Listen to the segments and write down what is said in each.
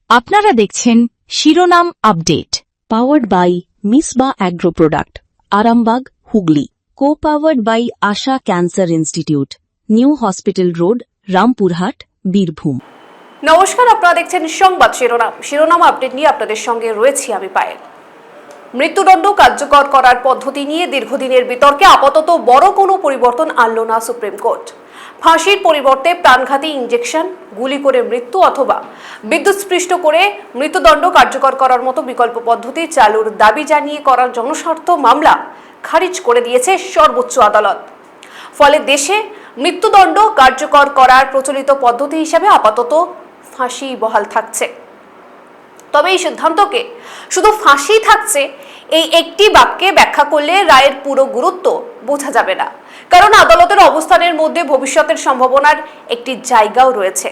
আপনারা দেখছেন শিরোনাম update, powered by Misba agro product, Arambagh, Hooghly. Co powered by Asha cancer institute, new hospital road, Rampurhat, Birbhum. নমস্কার, আপনারা দেখছেন সংবাদ শিরোনাম আপডেট নিয়ে আপনাদের সঙ্গে রয়েছি আমি পায়েল। মৃত্যুদণ্ড কার্যকর করার পদ্ধতি নিয়ে দীর্ঘদিনের বিতর্কে আপাতত বড় কোনো পরিবর্তন আনল না সুপ্রিম কোর্ট। ফাঁসির পরিবর্তে প্রাণঘাতী ইনজেকশন, গুলি করে মৃত্যু অথবা বিদ্যুৎস্পৃষ্ট করে মৃত্যুদণ্ড কার্যকর করার মতো বিকল্প পদ্ধতি চালুর দাবি জানিয়ে করা জনস্বার্থ মামলা খারিজ করে দিয়েছে সর্বোচ্চ আদালত। ফলে দেশে মৃত্যুদণ্ড কার্যকর করার প্রচলিত পদ্ধতি হিসাবে আপাতত ফাঁসি বহাল থাকছে। তবে এই সিদ্ধান্তকে শুধু ফাঁসি থাকছে এই একটি বাক্যে ব্যাখ্যা করলে রায়ের পুরো গুরুত্ব বোঝা যাবে না, কারণ আদালতের অবস্থানের মধ্যে ভবিষ্যতের সম্ভাবনার একটি জায়গাও রয়েছে।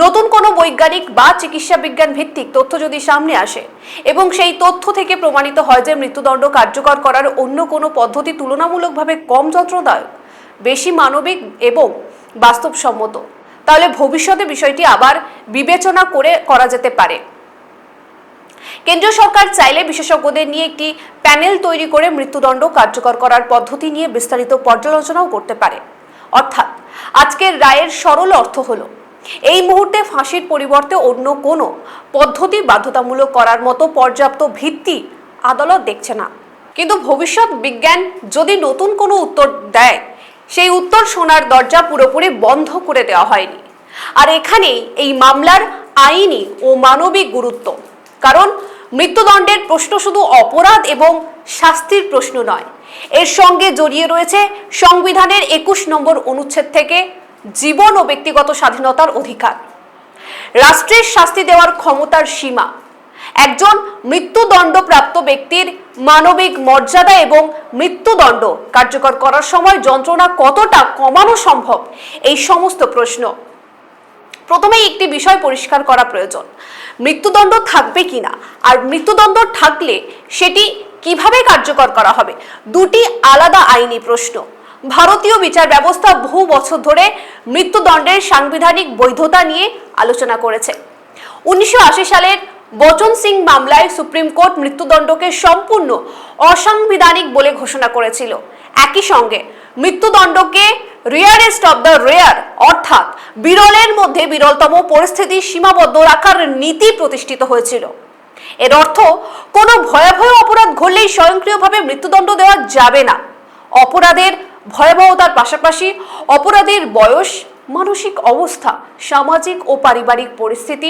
নতুন কোনো বৈজ্ঞানিক বা চিকিৎসা বিজ্ঞান ভিত্তিক তথ্য যদি সামনে আসে এবং সেই তথ্য থেকে প্রমাণিত হয় যে মৃত্যুদণ্ড কার্যকর করার অন্য কোনো পদ্ধতি তুলনামূলকভাবে কম যন্ত্রণাদায়ক, বেশি মানবিক এবং বাস্তবসম্মত, তাহলে ভবিষ্যতে বিষয়টি আবার বিবেচনা করা যেতে পারে। কেন্দ্রীয় সরকার চাইলে বিশেষজ্ঞদের নিয়ে একটি প্যানেল তৈরি করে মৃত্যুদণ্ড কার্যকর করার পদ্ধতি নিয়ে বিস্তারিত পর্যালোচনাও করতে পারে। অর্থাৎ আজকের রায়ের সরল অর্থ হলো, এই মুহূর্তে ফাঁসির পরিবর্তে অন্য কোনো পদ্ধতি বাধ্যতামূলক করার মতো পর্যাপ্ত ভিত্তি আদালত দেখছে না। কিন্তু ভবিষ্যৎ বিজ্ঞান যদি নতুন কোনো উত্তর দেয়, সেই উত্তর শোনার দরজা পুরোপুরি বন্ধ করে দেওয়া হয়নি। আর এখানেই এই মামলার আইনি ও মানবিক গুরুত্ব, কারণ মৃত্যুদণ্ডের প্রশ্ন শুধু অপরাধ এবং শাস্তির প্রশ্ন নয়, এর সঙ্গে জড়িয়ে রয়েছে সংবিধানের 21 নম্বর অনুচ্ছেদ থেকে জীবন ও ব্যক্তিগত স্বাধীনতার অধিকার, রাষ্ট্রের শাস্তি দেওয়ার ক্ষমতার সীমা, একজন মৃত্যুদণ্ডপ্রাপ্ত ব্যক্তির মানবিক মর্যাদা এবং মৃত্যুদণ্ড কার্যকর করার সময় যন্ত্রণা কতটা কমানো সম্ভব, এই সমস্ত প্রশ্ন। প্রথমেই একটি বিষয় পরিষ্কার করা প্রয়োজন, মৃত্যুদণ্ড থাকবে কিনা আর মৃত্যুদণ্ড থাকলে সেটি কিভাবে কার্যকর করা হবে, দুটি আলাদা আইনি প্রশ্ন। ভারতীয় বিচার ব্যবস্থা বহু বছর ধরে মৃত্যুদণ্ডের সাংবিধানিক বৈধতা নিয়ে আলোচনা করেছে। 1980 সালের বচন সিং মামলায় সুপ্রিম কোর্ট মৃত্যুদণ্ডকে সম্পূর্ণ অসাংবিধানিক বলে ঘোষণা করেছিল। একই সঙ্গে মৃত্যুদণ্ডকে রেয়ারেস্ট অব দ্য রেয়ার, অর্থাৎ বিরলের মধ্যে বিরলতম পরিস্থিতি সীমাবদ্ধ রাখার নীতি প্রতিষ্ঠিত হয়েছিল। এর অর্থ কোনো ভয়াবহ অপরাধ ঘটলেই স্বয়ংক্রিয়ভাবে মৃত্যুদণ্ড দেওয়া যাবে না। অপরাধের ভয়াবহতার পাশাপাশি অপরাধীর বয়স, মানসিক অবস্থা, সামাজিক ও পারিবারিক পরিস্থিতি,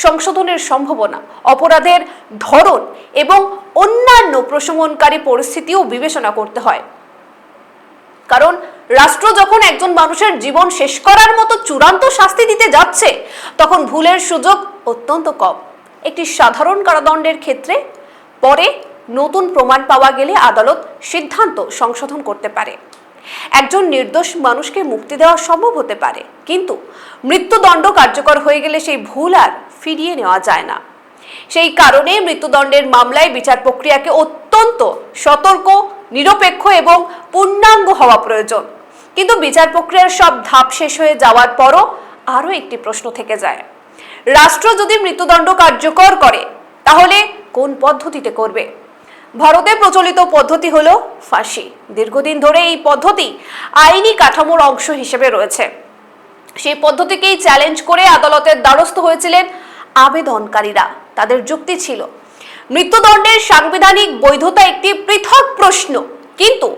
সংশোধনের সম্ভাবনা, অপরাধের ধরন এবং অন্যান্য প্রশমনকারী পরিস্থিতিও বিবেচনা করতে হয়। কারণ রাষ্ট্র যখন একজন মানুষের জীবন শেষ করার মতো চূড়ান্ত শাস্তি দিতে যাচ্ছে, তখন ভুলের সুযোগ অত্যন্ত কম। একটি সাধারণ কারাদণ্ডের ক্ষেত্রে পরে নতুন প্রমাণ পাওয়া গেলে আদালত সিদ্ধান্ত সংশোধন করতে পারে। একজন নির্দোষ মানুষকে মুক্তি দেওয়া সম্ভব হতে পারে, কিন্তু মৃত্যুদণ্ড কার্যকর হয়ে গেলে সেই ভুল আর ফিরিয়ে নেওয়া যায় না। সেই কারণে মৃত্যুদণ্ডের মামলায় বিচার প্রক্রিয়াকে অত্যন্ত সতর্ক, নিরপেক্ষ এবং পূর্ণাঙ্গ হওয়া প্রয়োজন। কিন্তু বিচার প্রক্রিয়ার সব ধাপ শেষ হয়ে যাওয়ার পরও আরও একটি প্রশ্ন থেকে যায়, রাষ্ট্র যদি মৃত্যুদণ্ড কার্যকর করে তাহলে কোন পদ্ধতিতে করবে? ভারতে প্রচলিত পদ্ধতি হলো ফাঁসি। দীর্ঘদিন ধরে এই পদ্ধতি আইনি কাঠামোর অংশ হিসেবে রয়েছে। সেই পদ্ধতিকেই চ্যালেঞ্জ করে আদালতের দ্বারস্থ হয়েছিলেন আবেদনকারীরা। তাদের যুক্তি ছিল, মৃত্যুদণ্ডের সাংবিধানিক বৈধতা একটি পৃথক প্রশ্ন, কিন্তু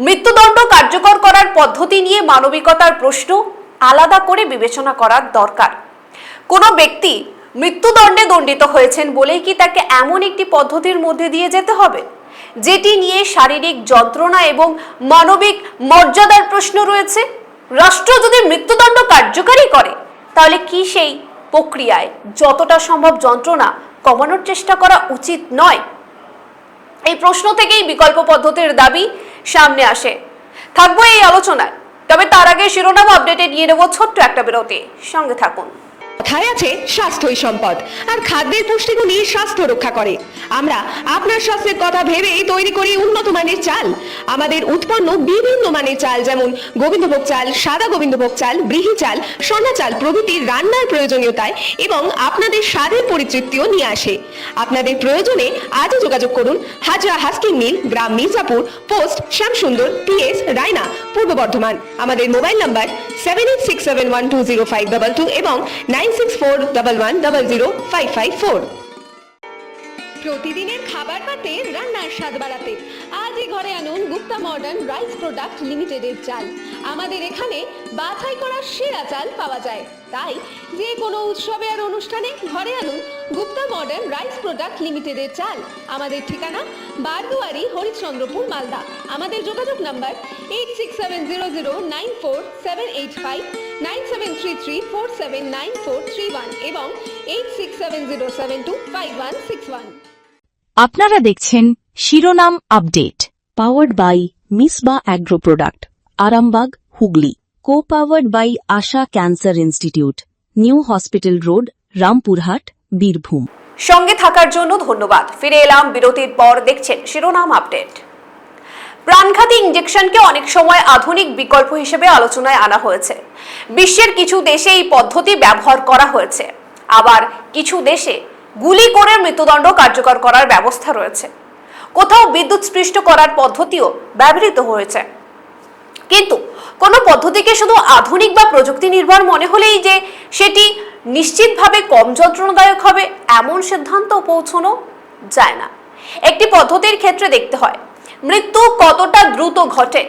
মৃত্যুদণ্ড কার্যকর করার পদ্ধতি নিয়ে মানবিকতার প্রশ্ন আলাদা করে বিবেচনা করার দরকার। কোনো ব্যক্তি মৃত্যুদণ্ডে দণ্ডিত হয়েছেন বলেই কি তাকে এমন একটি পদ্ধতির মধ্যে দিয়ে যেতে হবে যেটি নিয়ে শারীরিক যন্ত্রণা এবং মানবিক মর্যাদার প্রশ্ন রয়েছে? রাষ্ট্র যদি মৃত্যুদণ্ড কার্যকারী করে, তাহলে কি সেই প্রক্রিয়ায় যতটা সম্ভব যন্ত্রণা কমানোর চেষ্টা করা উচিত নয়? এই প্রশ্ন থেকেই বিকল্প পদ্ধতির দাবি সামনে আসে। থাকবো এই আলোচনায়, তবে তার আগে শিরোনাম আপডেটে নিয়ে নেব ছোট্ট একটা বিরতি। সঙ্গে থাকুন। কথায় আছে স্বাস্থ্যই সম্পদ, আর খাদ্যের পুষ্টিগুণই স্বাস্থ্য রক্ষা করে। আমরা আপনার স্বাস্থ্যের কথা ভেবেই তৈরি করি উন্নত মানের চাল। আমাদের উৎপন্ন বিভিন্ন মানের চাল, যেমন গোবিন্দভোগ চাল, সাদা গোবিন্দভোগ চাল, ব্রিহি চাল, সোনা চাল প্রভৃতি রান্নার প্রয়োজনীয়তায় এবং আপনাদের স্বাদের পরিতৃপ্তিও নিয়ে আসে। আপনাদের প্রয়োজনে আজই যোগাযোগ করুন হাজরা হাস্কিং মিল, গ্রাম মির্জাপুর, পোস্ট শ্যামসুন্দর, PS রায়না, পূর্ব বর্ধমান। আমাদের মোবাইল নাম্বার 7867120522 এবং 9641110554। প্রতিদিনের খাবার পাতে রান্নার স্বাদ বাড়াতে আজই ঘরে আনুন গুপ্তা মডার্ন রাইস প্রোডাক্ট লিমিটেডের চাল। আমাদের এখানে বাছাই করা সেরা চাল পাওয়া যায়, তাই যে কোনো উৎসবে আর অনুষ্ঠানে ঘরে আনুন গুপ্তা মডার্ন রাইস প্রোডাক্ট লিমিটেডের চাল। আমাদের ঠিকানা বারদুয়ারি, হরিশ্চন্দ্রপুর, মালদা। আমাদের যোগাযোগ নাম্বার 8670094785, 9733479431 এবং 8670725161। আপনারা দেখছেন শিরোনাম update, powered by Misba agro product, Arambagh, Hooghly. Co powered by Asha cancer institute, new hospital road, Rampurhat, Birbhum. সঙ্গে থাকার জন্য ধন্যবাদ। ফিরে এলাম বিরতির পর। দেখছেন শিরোনাম আপডেট। প্রাণঘাতী ইনজেকশনকে অনেক সময় আধুনিক বিকল্প হিসেবে আলোচনায় আনা হয়েছে। বিশ্বের কিছু দেশে এই পদ্ধতি ব্যবহার করা হয়েছে, আবার কিছু দেশে গুলি করে মৃত্যুদণ্ড কার্যকর করার ব্যবস্থা রয়েছে। কোথাও বিদ্যুৎস্পৃষ্ট করার পদ্ধতিও ব্যবহৃত হয়েছে। কিন্তু কোনো পদ্ধতিকে শুধু আধুনিক বা প্রযুক্তি নির্ভর মনে হলেই যে সেটি নিশ্চিতভাবে কম যন্ত্রণাদায়ক হবে, এমন সিদ্ধান্ত পৌঁছানো যায় না। একটি পদ্ধতির ক্ষেত্রে দেখতে হয় মৃত্যু কতটা দ্রুত ঘটে,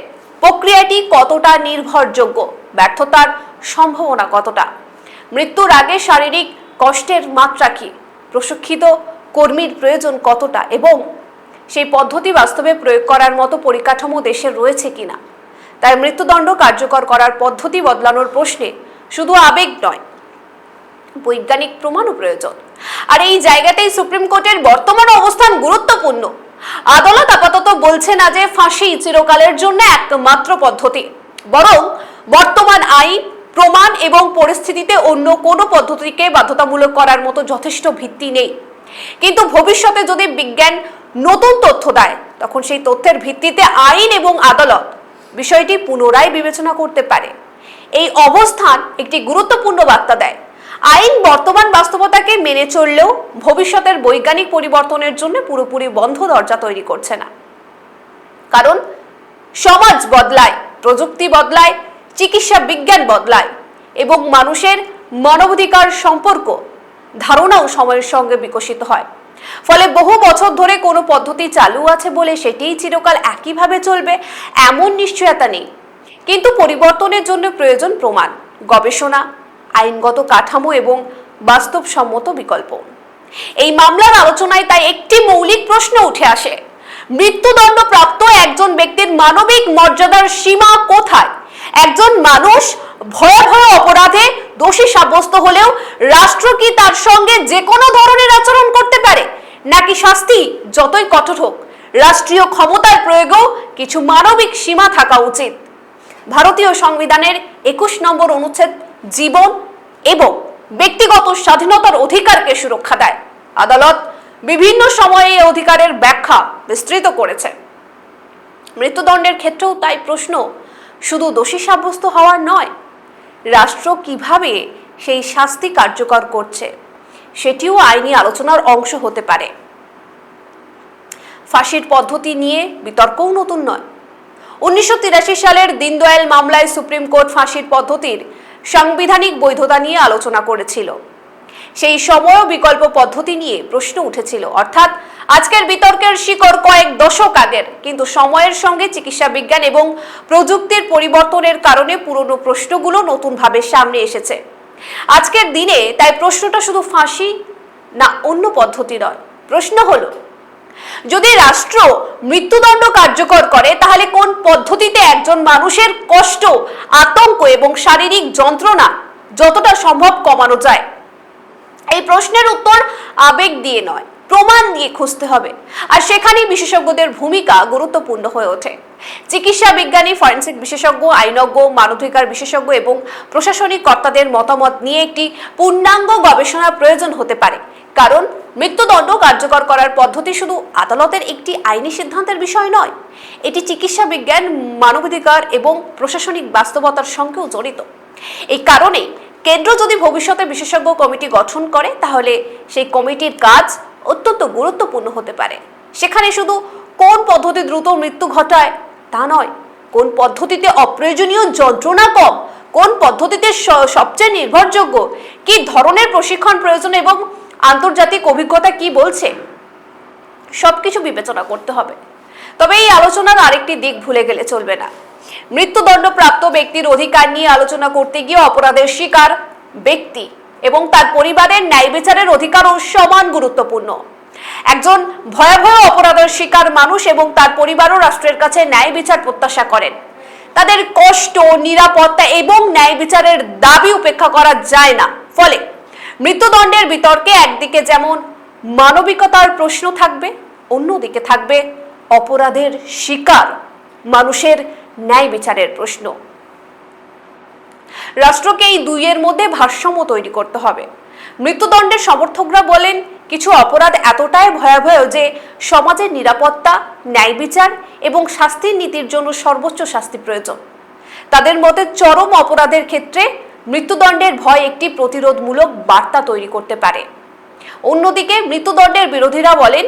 প্রক্রিয়াটি কতটা নির্ভরযোগ্য, ব্যর্থতার সম্ভাবনা কতটা, মৃত্যুর আগে শারীরিক কষ্টের মাত্রা কি, প্রশিক্ষিত কর্মীর প্রয়োজন কতটা, এবং সেই পদ্ধতি বাস্তবে প্রয়োগ করার মতো পরিকাঠামো দেশে রয়েছে কিনা। তাই মৃত্যুদণ্ড কার্যকর করার পদ্ধতি বদলানোর প্রশ্নে শুধু আবেগ নয়, বৈজ্ঞানিক প্রমাণও প্রয়োজন। আর এই জায়গাতেই সুপ্রিম কোর্টের বর্তমান অবস্থান গুরুত্বপূর্ণ। আদালত আপাতত বলছে না যে ফাঁসি চিরকালের জন্য একমাত্র পদ্ধতি, বরং বর্তমান আইন, প্রমাণ এবং পরিস্থিতিতে অন্য কোনো পদ্ধতিকে বাধ্যতামূলক করার মতো যথেষ্ট ভিত্তি নেই। কিন্তু ভবিষ্যতে যদি বিজ্ঞান নতুন তথ্য দেয়, তখন সেই তথ্যের ভিত্তিতে আইন এবং আদালত বিষয়টি পুনরায় বিবেচনা করতে পারে। এই অবস্থান একটি গুরুত্বপূর্ণ বার্তা দেয়। আইন বর্তমান বাস্তবতাকে মেনে চললেও ভবিষ্যতের বৈজ্ঞানিক পরিবর্তনের জন্য পুরোপুরি বন্ধ দরজা তৈরি করছে না। কারণ সমাজ বদলায়, প্রযুক্তি বদলায়, চিকিৎসা বিজ্ঞান বদলায় এবং মানুষের মানবাধিকার সম্পর্ক ধারণাও সময়ের সঙ্গে বিকশিত হয়। ফলে বহু বছর ধরে কোনো পদ্ধতি চালু আছে বলে সেটিই চিরকাল একইভাবে চলবে এমন নিশ্চয়তা নেই। কিন্তু পরিবর্তনের জন্য প্রয়োজন প্রমাণ, গবেষণা, আইনগত কাঠামো এবং বাস্তবসম্মত বিকল্প। এই মামলার আলোচনায় তাই একটি মৌলিক প্রশ্ন উঠে আসে: মৃত্যুদণ্ড প্রাপ্ত একজন ব্যক্তির মানবিক মর্যাদার সীমা কোথায়? একজন মানুষ ভয়াবহ অপরাধে দোষী সাব্যস্ত হলেও রাষ্ট্র কি তার সঙ্গে যে কোনো ধরনের আচরণ করতে পারে? নাকি শাস্তি যতই কঠোর হোক, রাষ্ট্রীয় ক্ষমতার প্রয়োগেও কিছু মানবিক সীমা থাকা উচিত? ভারতীয় সংবিধানের 21 নম্বর অনুচ্ছেদ জীবন এবং ব্যক্তিগত স্বাধীনতার অধিকারকে সুরক্ষা দেয়। আদালত বিভিন্ন সময়ে এই অধিকারের ব্যাখ্যা বিস্তৃত করেছে। মৃত্যুদণ্ডের ক্ষেত্রেও তাই প্রশ্ন শুধু দোষী সাব্যস্ত হওয়ার নয়, রাষ্ট্র কিভাবে সেই শাস্তি কার্যকর করছে সেটিও আইনি আলোচনার অংশ হতে পারে। ফাঁসির পদ্ধতি নিয়ে বিতর্কও নতুন নয়। 1983 সালের দীনদয়াল মামলায় সুপ্রিম কোর্ট ফাঁসির পদ্ধতির সাংবিধানিক বৈধতা নিয়ে আলোচনা করেছিল। সেই সময়ও বিকল্প পদ্ধতি নিয়ে প্রশ্ন উঠেছিল। অর্থাৎ আজকের বিতর্কের শিকড় কয়েক দশক আগের, কিন্তু সময়ের সঙ্গে চিকিৎসা বিজ্ঞান এবং প্রযুক্তির পরিবর্তনের কারণে পুরনো প্রশ্নগুলো নতুনভাবে সামনে এসেছে। আজকের দিনে তাই প্রশ্নটা শুধু ফাঁসি না অন্য পদ্ধতি নয়। প্রশ্ন হলো, যদি রাষ্ট্র মৃত্যুদণ্ড কার্যকর করে তাহলে কোন পদ্ধতিতে একজন মানুষের কষ্ট, আতঙ্ক এবং শারীরিক যন্ত্রণা যতটা সম্ভব কমানো যায়? এই প্রশ্নের উত্তর আবেগ দিয়ে নয়, প্রমাণ দিয়ে খুঁজতে হবে। আর সেখানেই বিশেষজ্ঞদের ভূমিকা গুরুত্বপূর্ণ হয়ে ওঠে। চিকিৎসা বিজ্ঞানী, ফরেনসিক বিশেষজ্ঞ, আইনজ্ঞ, মানবাধিকার বিশেষজ্ঞ এবং প্রশাসনিক কর্তাদের মতামত নিয়ে একটি পূর্ণাঙ্গ গবেষণার প্রয়োজন হতে পারে, কারণ মৃত্যুদণ্ড কার্যকর করার পদ্ধতি শুধু আদালতের একটি আইনি সিদ্ধান্তের বিষয় নয়, এটি চিকিৎসা বিজ্ঞান, মানবাধিকার এবং প্রশাসনিক বাস্তবতার সঙ্গেও জড়িত। এই কারণে কেন্দ্র যদি ভবিষ্যতে বিশেষজ্ঞ কমিটি গঠন করে, তাহলে সেই কমিটির কাজ অত্যন্ত গুরুত্বপূর্ণ হতে পারে। সেখানে শুধু কোন পদ্ধতি দ্রুত মৃত্যু ঘটায় তা নয়, কোন পদ্ধতিতে অপ্রয়োজনীয় যন্ত্রণা কম, কোন পদ্ধতিতে সবচেয়ে নির্ভরযোগ্য, কি ধরনের প্রশিক্ষণ প্রয়োজন এবং আন্তর্জাতিক অভিজ্ঞতা কি বলছে, সবকিছু বিবেচনা করতে হবে। তবে এই আলোচনার আরেকটি দিক ভুলে গেলে চলবে না। মৃত্যুদণ্ড প্রাপ্ত ব্যক্তির অধিকার নিয়ে আলোচনা করতে গিয়ে অপরাধের শিকার ব্যক্তি এবং তার পরিবারের ন্যায় বিচারের অধিকারও সমান গুরুত্বপূর্ণ। একজন ভয়াবহ অপরাধের শিকার মানুষ এবং তার পরিবারও রাষ্ট্রের কাছে ন্যায় বিচার প্রত্যাশা করেন। তাদের কষ্ট, নিরাপত্তা এবং ন্যায় বিচারের দাবি উপেক্ষা করা যায় না। ফলে মৃত্যুদণ্ডের বিতর্কে একদিকে যেমন মানবিকতার প্রশ্ন থাকবে, অন্যদিকে থাকবে অপরাধের শিকার মানুষের ন্যায় বিচারের প্রশ্ন। রাষ্ট্রকে এই দুইয়ের মধ্যে ভারসাম্য তৈরি করতে হবে। মৃত্যুদণ্ডের সমর্থকরা বলেন, কিছু অপরাধ এতটাই ভয়াবহ যে সমাজের নিরাপত্তা, ন্যায় বিচার এবং শাস্তির নীতির জন্য সর্বোচ্চ শাস্তি প্রয়োজন। তাদের মতে চরম অপরাধের ক্ষেত্রে মৃত্যুদণ্ডের ভয় একটি প্রতিরোধমূলক বার্তা তৈরি করতে পারে। অন্যদিকে মৃত্যুদণ্ডের বিরোধীরা বলেন,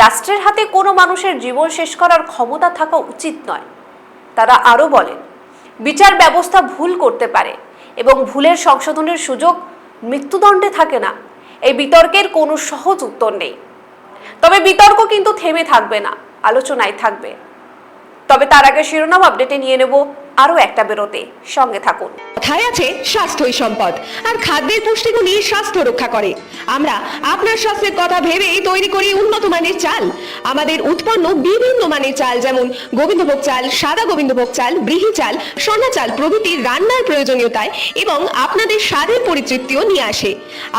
রাষ্ট্রের হাতে কোনো মানুষের জীবন শেষ করার ক্ষমতা থাকা উচিত নয়। তারা আরও বলেন, বিচার ব্যবস্থা ভুল করতে পারে এবং ভুলের সংশোধনের সুযোগ মৃত্যুদণ্ডে থাকে না। এই বিতর্কের কোনো সহজ উত্তর নেই। তবে বিতর্ক কিন্তু থেমে থাকবে না, আলোচনায় থাকবে। তবে তার আগে শিরোনাম আপডেটে নিয়ে নেব আরও একটা বিরতি, সঙ্গে থাকুন। কথায় আছে স্বাস্থ্যই সম্পদ, আর খাদ্যের পুষ্টিগুণই স্বাস্থ্য রক্ষা করে। আমরা আপনার স্বাস্থ্যের কথা ভেবেই তৈরি করি উন্নত মানের চাল। আমাদের উৎপন্ন বিভিন্ন মানের চাল, যেমন গোবিন্দভোগ চাল, সাদা গোবিন্দভোগ চাল, ব্রিহি চাল, সোনা চাল প্রভৃতি রান্নার প্রয়োজনীয়তায় এবং আপনাদের স্বাদের পরিতৃপ্তিও নিয়ে আসে।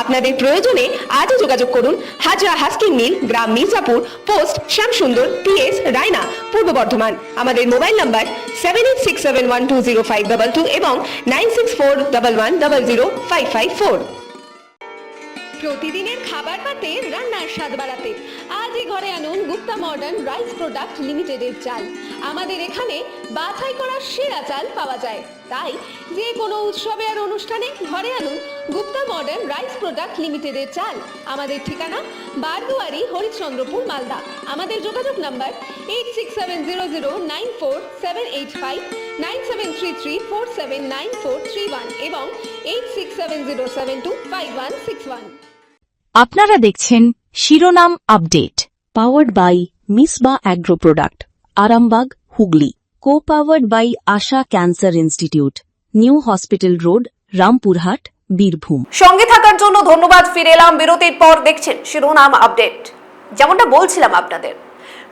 আপনাদের প্রয়োজনে আজই যোগাযোগ করুন হাজরা হাস্কিং মিল, গ্রাম মির্জাপুর, পোস্ট শ্যামসুন্দর, PS রায়না, পূর্ব বর্ধমান। আমাদের মোবাইল নাম্বার 7867120522 এবং 9641110554। প্রতিদিনের খাবার পাতে রান্নার স্বাদ বাড়াতে আজই ঘরে আনুন গুপ্তা মডার্ন রাইস প্রোডাক্ট লিমিটেডের চাল। আমাদের এখানে বাছাই করা সেরা চাল পাওয়া যায়, তাই যে কোনো উৎসবে আর অনুষ্ঠানে ঘরে আনুন গুপ্তা মডার্ন রাইস প্রোডাক্ট লিমিটেডের চাল। আমাদের ঠিকানা বারদুয়ারি, হরিশ্চন্দ্রপুর, মালদা। আমাদের যোগাযোগ নাম্বার 8670094785, 9733479431 এবং 8670725161। আপনারা দেখছেন শিরোনাম update, powered by Misba agro product, Arambagh, Hooghly. Co powered by Asha cancer institute, new hospital road, Rampurhat, Birbhum. সঙ্গে থাকার জন্য ধন্যবাদ। ফিরে এলাম বিরতির পর, দেখছেন শিরোনাম আপডেট। যেমনটা বলছিলাম আপনাদের,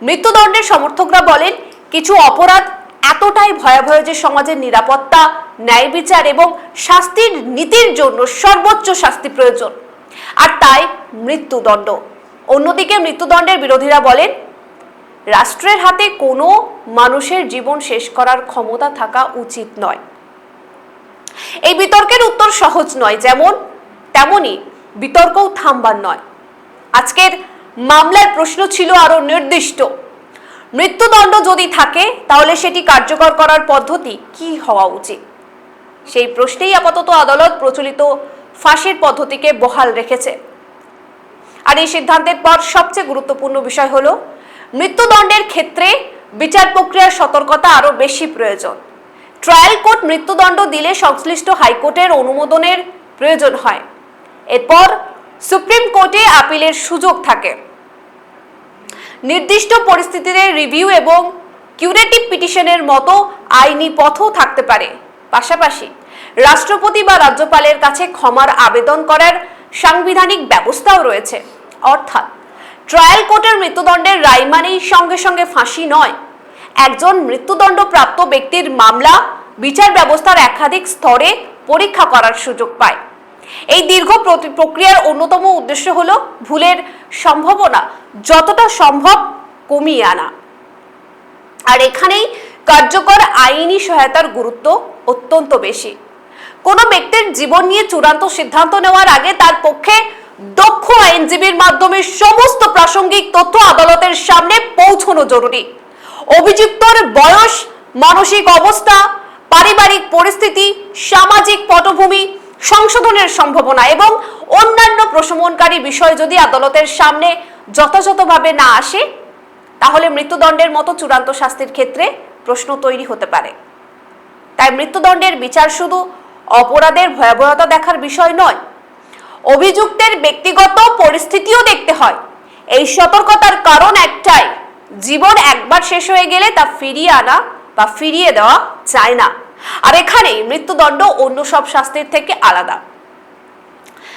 মৃত্যুদণ্ডের সমর্থকরা বলেন, কিছু অপরাধ এতটাই ভয়াবহ যে সমাজের নিরাপত্তা, ন্যায় বিচার এবং শাস্তির নীতির জন্য সর্বোচ্চ শাস্তি প্রয়োজন, আর তাই মৃত্যুদণ্ড। অন্যদিকে মৃত্যুদণ্ডের বিরোধীরা বলেন, রাষ্ট্রের হাতে কোনো মানুষের জীবন শেষ করার ক্ষমতা থাকা উচিত নয়। এই বিতর্কের উত্তর সহজ নয়, যেমন তেমনি বিতর্কও থামবার নয়। আজকের মামলার প্রশ্ন ছিল আরো নির্দিষ্ট। মৃত্যুদণ্ড যদি থাকে, তাহলে সেটি কার্যকর করার পদ্ধতি কি হওয়া উচিত? সেই প্রশ্নেই আপাতত আদালত প্রচলিত ফাঁসির পদ্ধতিকে বহাল রেখেছে। আর এই সিদ্ধান্তের পর সবচেয়ে গুরুত্বপূর্ণ বিষয় হলো, মৃত্যুদণ্ডের ক্ষেত্রে বিচার প্রক্রিয়ার সতর্কতা আরো বেশি প্রয়োজন। ট্রায়াল কোর্ট মৃত্যুদণ্ড দিলে সংশ্লিষ্ট হাইকোর্টের অনুমোদনের প্রয়োজন হয়। এরপর সুপ্রিম কোর্টে আপিলের সুযোগ থাকে। নির্দিষ্ট পরিস্থিতিতে রিভিউ এবং কিউরেটিভ পিটিশনের মতো আইনি পথও থাকতে পারে। পাশাপাশি রাষ্ট্রপতি বা রাজ্যপালের কাছে ক্ষমার আবেদন করার সাংবিধানিক ব্যবস্থাও রয়েছে। অর্থাৎ ট্রায়াল কোর্টের মৃত্যুদণ্ডের রায় মানেই সঙ্গে সঙ্গে ফাঁসি নয়। একজন মৃত্যুদণ্ডপ্রাপ্ত ব্যক্তির মামলা বিচার ব্যবস্থার একাধিক স্তরে পরীক্ষা করার সুযোগ পায়। এই দীর্ঘ প্রক্রিয়ার অন্যতম উদ্দেশ্য হলো ভুলের সম্ভাবনা যতটা সম্ভব কমিয়ে আনা। আর এখানেই কার্যকর আইনি সহায়তার গুরুত্ব অত্যন্ত বেশি। কোনো ব্যক্তির জীবন নিয়ে চূড়ান্ত সিদ্ধান্ত নেওয়ার আগে তার পক্ষে দক্ষ আইনজীবীর মাধ্যমে সমস্ত প্রাসঙ্গিক তথ্য আদালতের সামনে পৌঁছানো জরুরি। অভিযুক্তর বয়স, মানসিক অবস্থা, পারিবারিক পরিস্থিতি, সামাজিক পটভূমি, সংশোধনের সম্ভাবনা এবং অন্যান্য প্রশমনকারী বিষয় যদি আদালতের সামনে যথাযথভাবে না আসে, তাহলে মৃত্যুদণ্ডের মতো চূড়ান্ত শাস্তির ক্ষেত্রে প্রশ্ন তৈরি হতে পারে। তাই মৃত্যুদণ্ডের বিচার শুধু অপরাধের ভয়াবহতা দেখার বিষয় নয়, অভিযুক্তের ব্যক্তিগত পরিস্থিতিও দেখতে হয়। এই সতর্কতার কারণ একটাই, জীবন একবার শেষ হয়ে গেলে তা ফিরিয়ে আনা বা ফিরিয়ে দেওয়া যায় না। আর এখানে মৃত্যুদণ্ড অন্য সব শাস্তির থেকে আলাদা।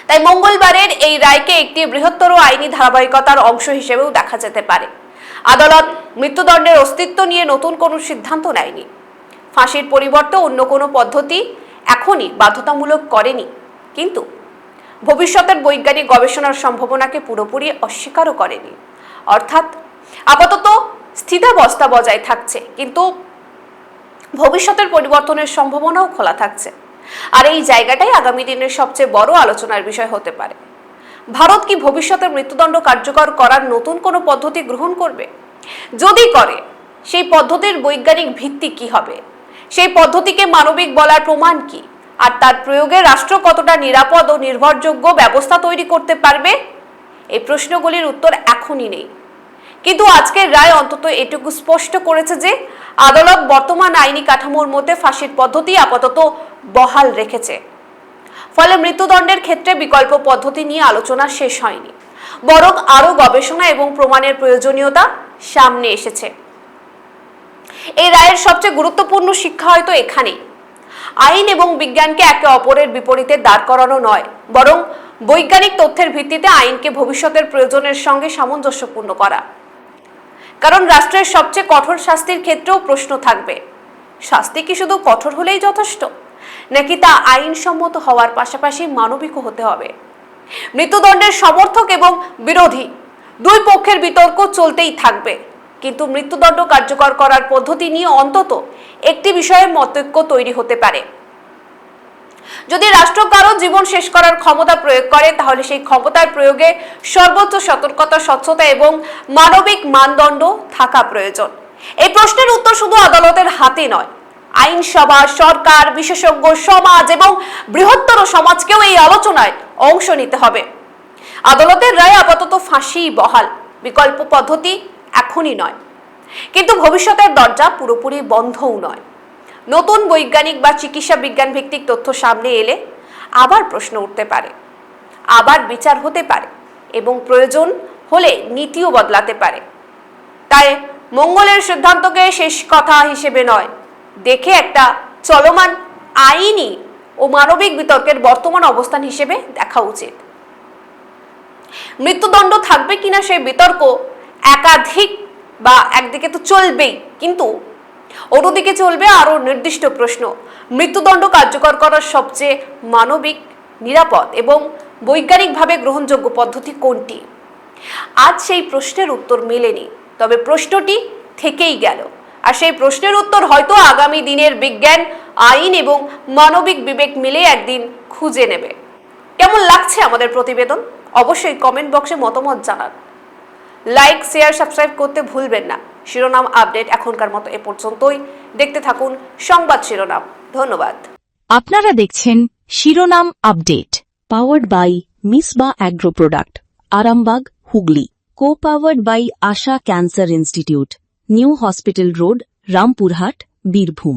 তাই মঙ্গলবারের এই রায়কে একটি বৃহত্তর আইনি ধারাবাহিকতার অংশ হিসেবেও দেখা যেতে পারে। আদালত মৃত্যুদণ্ডের অস্তিত্ব নিয়ে নতুন কোনো সিদ্ধান্ত নেয়নি, ফাঁসির পরিবর্তে অন্য কোনো পদ্ধতি এখনই বাধ্যতামূলক করেনি, কিন্তু ভবিষ্যতের বৈজ্ঞানিক গবেষণার সম্ভাবনাকে পুরোপুরি অস্বীকারও করেনি। অর্থাৎ আপাতত স্থিতাবস্থা বজায় থাকছে, কিন্তু ভবিষ্যতের পরিবর্তনের সম্ভাবনাও খোলা থাকছে। আর এই জায়গাটাই আগামী দিনের সবচেয়ে বড় আলোচনার বিষয় হতে পারে। ভারত কি ভবিষ্যতে মৃত্যুদণ্ড কার্যকর করার নতুন কোনো পদ্ধতি গ্রহণ করবে? যদি করে, সেই পদ্ধতির বৈজ্ঞানিক ভিত্তি কি হবে? সেই পদ্ধতিকে মানবিক বলার প্রমাণ কি? আর তার প্রয়োগে রাষ্ট্র কতটা নিরাপদ ও নির্ভরযোগ্য ব্যবস্থা তৈরি করতে পারবে? এই প্রশ্নগুলির উত্তর এখনই নেই, কিন্তু আজকের রায় অন্তত এটুকু স্পষ্ট করেছে যে আদালত বর্তমান আইনি কাঠামোর মধ্যে ফাঁসির পদ্ধতি আপাতত বহাল রেখেছে। ফলে মৃত্যুদণ্ডের ক্ষেত্রে বিকল্প পদ্ধতি নিয়ে আলোচনা শেষ হয়নি, বরং আরো গবেষণা এবং প্রমাণের প্রয়োজনীয়তা সামনে এসেছে। এই রায়ের সবচেয়ে গুরুত্বপূর্ণ শিক্ষা হয়তো এখানেই, আইন এবং বিজ্ঞানকে একে অপরের বিপরীতে দাঁড় করানো নয়, বরং বৈজ্ঞানিক তথ্যের ভিত্তিতে আইনকে ভবিষ্যতের প্রয়োজনের সঙ্গে সামঞ্জস্যপূর্ণ করা। কারণ রাষ্ট্রের সবচেয়ে কঠোর শাস্তির ক্ষেত্রেও প্রশ্ন থাকবে, শাস্তি কি শুধু কঠোর হলেই যথেষ্ট, নাকি তা আইনসম্মত হওয়ার পাশাপাশি মানবিকও হতে হবে? মৃত্যুদণ্ডের সমর্থক এবং বিরোধী দুই পক্ষের বিতর্ক চলতেই থাকবে, কিন্তু মৃত্যুদণ্ড কার্যকর করার পদ্ধতি নিয়ে অন্তত একটি বিষয়ে মতৈক্য তৈরি হতে পারে। যদি রাষ্ট্র কারো জীবন শেষ করার ক্ষমতা প্রয়োগ করে, তাহলে সেই ক্ষমতার প্রয়োগে সর্বোচ্চ সতর্কতা, স্বচ্ছতা এবং মানবিক মানদণ্ড থাকা প্রয়োজন। এই প্রশ্নের উত্তর শুধু আদালতের হাতে নয়, আইনসভা, সরকার, বিশেষজ্ঞ, সমাজ এবং বৃহত্তর সমাজকেও এই আলোচনায় অংশ নিতে হবে। আদালতের রায় আপাতত ফাঁসিই বহাল, বিকল্প পদ্ধতি এখনই নয়, কিন্তু ভবিষ্যতের দরজা পুরোপুরি বন্ধও নয়। নতুন বৈজ্ঞানিক বা চিকিৎসা বিজ্ঞান ভিত্তিক তথ্য সামনে এলে আবার প্রশ্ন উঠতে পারে, আবার বিচার হতে পারে এবং প্রয়োজন হলে নীতিও বদলাতে পারে। তাই মঙ্গলের সিদ্ধান্তকে শেষ কথা হিসেবে নয়, দেখে একটা চলমান আইনি ও মানবিক বিতর্কের বর্তমান অবস্থান হিসেবে দেখা উচিত। মৃত্যুদণ্ড থাকবে কিনা সেই বিতর্ক একাধিক বা একদিকে তো চলবেই, কিন্তু অন্যদিকে চলবে আরো নির্দিষ্ট প্রশ্ন, মৃত্যুদণ্ড কার্যকর করার সবচেয়ে মানবিক, নিরাপদ এবং বৈজ্ঞানিকভাবে গ্রহণযোগ্য পদ্ধতি কোনটি? আজ সেই প্রশ্নের উত্তর মেলেনি, তবে প্রশ্নটি থেকেই গেল। আর সেই প্রশ্নের উত্তর হয়তো আগামী দিনের বিজ্ঞান, আইন এবং মানবিক বিবেক মিলে একদিন খুঁজে নেবে। কেমন লাগছে আমাদের প্রতিবেদন? অবশ্যই কমেন্ট বক্সে মতামত জানান। লাইক, শেয়ার, সাবস্ক্রাইব করতে ভুলবেন না। শিরোনাম আপডেট এখনকার মতো এ পর্যন্তই। দেখতে থাকুন সংবাদ শিরোনাম। ধন্যবাদ। আপনারা দেখছেন শিরোনাম update, powered by Misba agro product, Arambagh, Hooghly. Co powered by Asha cancer institute, new hospital road, Rampurhat, Birbhum.